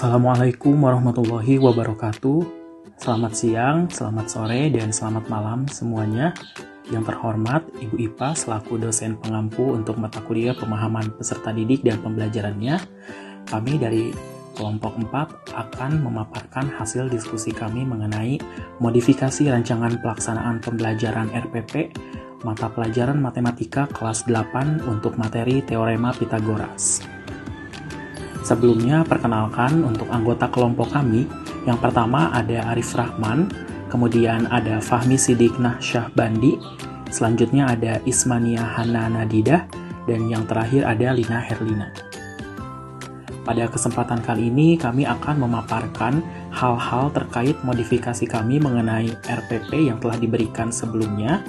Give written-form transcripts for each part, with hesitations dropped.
Assalamualaikum warahmatullahi wabarakatuh. Selamat siang, selamat sore, dan selamat malam semuanya. Yang terhormat, Ibu IPA selaku dosen pengampu untuk mata kuliah pemahaman peserta didik dan pembelajarannya. Kami dari kelompok 4 akan memaparkan hasil diskusi kami mengenai modifikasi rancangan pelaksanaan pembelajaran RPP mata pelajaran matematika kelas 8 untuk materi teorema Pythagoras. Sebelumnya, perkenalkan untuk anggota kelompok kami. Yang pertama ada Arif Rahman, kemudian ada Fahmi Siddiq Syahbandi, selanjutnya ada Ismania Hana Nadidah, dan yang terakhir ada Lina Herlina. Pada kesempatan kali ini, kami akan memaparkan hal-hal terkait modifikasi kami mengenai RPP yang telah diberikan sebelumnya.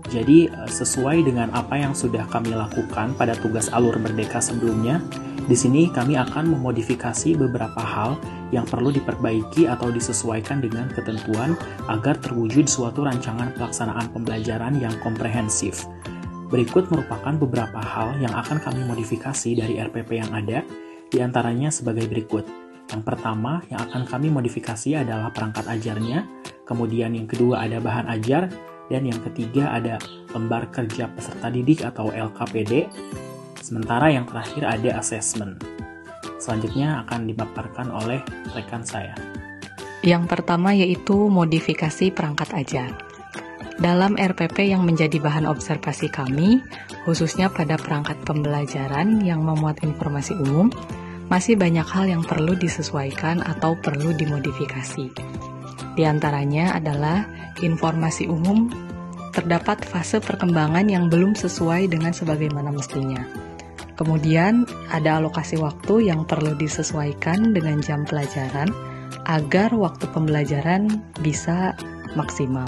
Jadi, sesuai dengan apa yang sudah kami lakukan pada tugas alur merdeka sebelumnya, di sini kami akan memodifikasi beberapa hal yang perlu diperbaiki atau disesuaikan dengan ketentuan agar terwujud suatu rancangan pelaksanaan pembelajaran yang komprehensif. Berikut merupakan beberapa hal yang akan kami modifikasi dari RPP yang ada, diantaranya sebagai berikut. Yang pertama yang akan kami modifikasi adalah perangkat ajarnya, kemudian yang kedua ada bahan ajar, dan yang ketiga ada lembar kerja peserta didik atau LKPD. Sementara yang terakhir ada asesmen. Selanjutnya akan dipaparkan oleh rekan saya. Yang pertama yaitu modifikasi perangkat ajar. Dalam RPP yang menjadi bahan observasi kami, khususnya pada perangkat pembelajaran yang memuat informasi umum, masih banyak hal yang perlu disesuaikan atau perlu dimodifikasi. Di antaranya adalah informasi umum, terdapat fase perkembangan yang belum sesuai dengan sebagaimana mestinya. Kemudian, ada alokasi waktu yang perlu disesuaikan dengan jam pelajaran agar waktu pembelajaran bisa maksimal.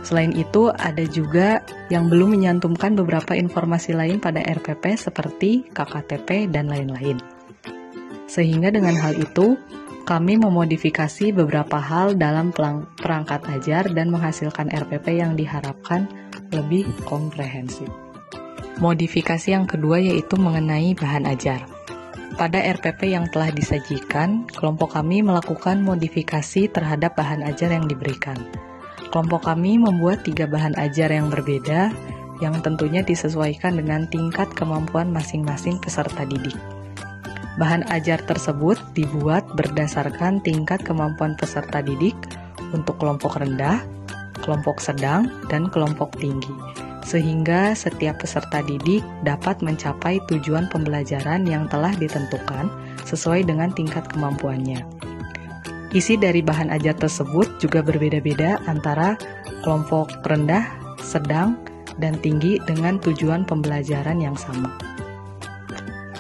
Selain itu, ada juga yang belum menyantumkan beberapa informasi lain pada RPP seperti KKTP dan lain-lain. Sehingga dengan hal itu, kami memodifikasi beberapa hal dalam perangkat ajar dan menghasilkan RPP yang diharapkan lebih komprehensif. Modifikasi yang kedua yaitu mengenai bahan ajar. Pada RPP yang telah disajikan, kelompok kami melakukan modifikasi terhadap bahan ajar yang diberikan. Kelompok kami membuat 3 bahan ajar yang berbeda, yang tentunya disesuaikan dengan tingkat kemampuan masing-masing peserta didik. Bahan ajar tersebut dibuat berdasarkan tingkat kemampuan peserta didik untuk kelompok rendah, kelompok sedang, dan kelompok tinggi, sehingga setiap peserta didik dapat mencapai tujuan pembelajaran yang telah ditentukan sesuai dengan tingkat kemampuannya. Isi dari bahan ajar tersebut juga berbeda-beda antara kelompok rendah, sedang, dan tinggi dengan tujuan pembelajaran yang sama.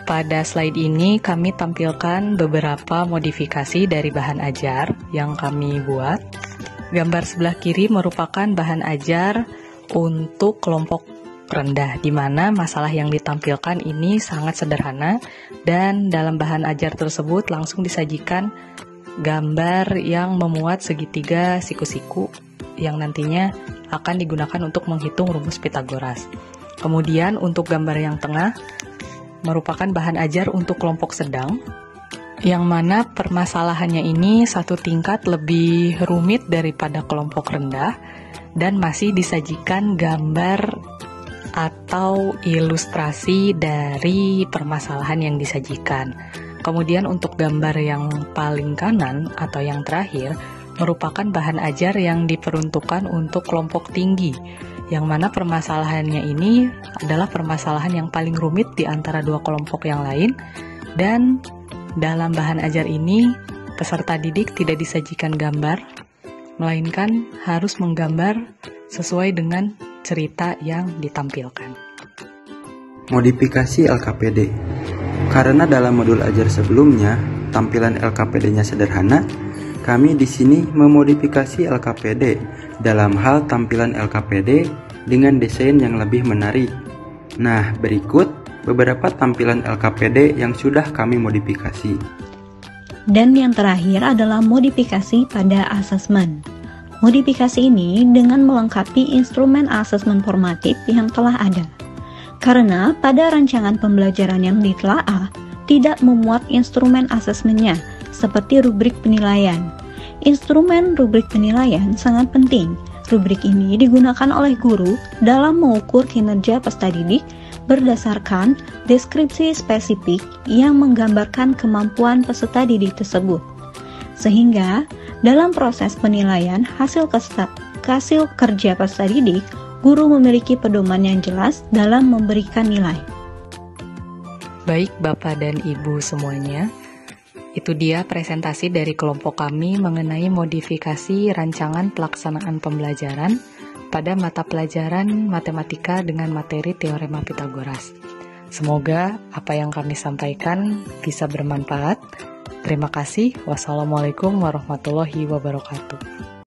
Pada slide ini kami tampilkan beberapa modifikasi dari bahan ajar yang kami buat. Gambar sebelah kiri merupakan bahan ajar untuk kelompok rendah, di mana masalah yang ditampilkan ini sangat sederhana dan dalam bahan ajar tersebut langsung disajikan gambar yang memuat segitiga siku-siku yang nantinya akan digunakan untuk menghitung rumus Pythagoras. Kemudian untuk gambar yang tengah merupakan bahan ajar untuk kelompok sedang, yang mana permasalahannya ini satu tingkat lebih rumit daripada kelompok rendah dan masih disajikan gambar atau ilustrasi dari permasalahan yang disajikan. Kemudian untuk gambar yang paling kanan atau yang terakhir merupakan bahan ajar yang diperuntukkan untuk kelompok tinggi, yang mana permasalahannya ini adalah permasalahan yang paling rumit di antara dua kelompok yang lain, dan dalam bahan ajar ini peserta didik tidak disajikan gambar, melainkan harus menggambar sesuai dengan cerita yang ditampilkan. Modifikasi LKPD. Karena dalam modul ajar sebelumnya tampilan LKPD-nya sederhana, kami di sini memodifikasi LKPD dalam hal tampilan LKPD dengan desain yang lebih menarik. Nah, berikut beberapa tampilan LKPD yang sudah kami modifikasi. Dan yang terakhir adalah modifikasi pada asesmen. Modifikasi ini dengan melengkapi instrumen asesmen formatif yang telah ada. Karena pada rancangan pembelajaran yang ditelaah tidak memuat instrumen asesmennya, seperti rubrik penilaian. Instrumen rubrik penilaian sangat penting. Rubrik ini digunakan oleh guru dalam mengukur kinerja peserta didik berdasarkan deskripsi spesifik yang menggambarkan kemampuan peserta didik tersebut. Sehingga, dalam proses penilaian hasil kerja peserta didik, guru memiliki pedoman yang jelas dalam memberikan nilai. Baik Bapak dan Ibu semuanya, itu dia presentasi dari kelompok kami mengenai modifikasi rancangan pelaksanaan pembelajaran pada mata pelajaran matematika dengan materi teorema Pitagoras. Semoga apa yang kami sampaikan bisa bermanfaat. Terima kasih. Wassalamualaikum warahmatullahi wabarakatuh.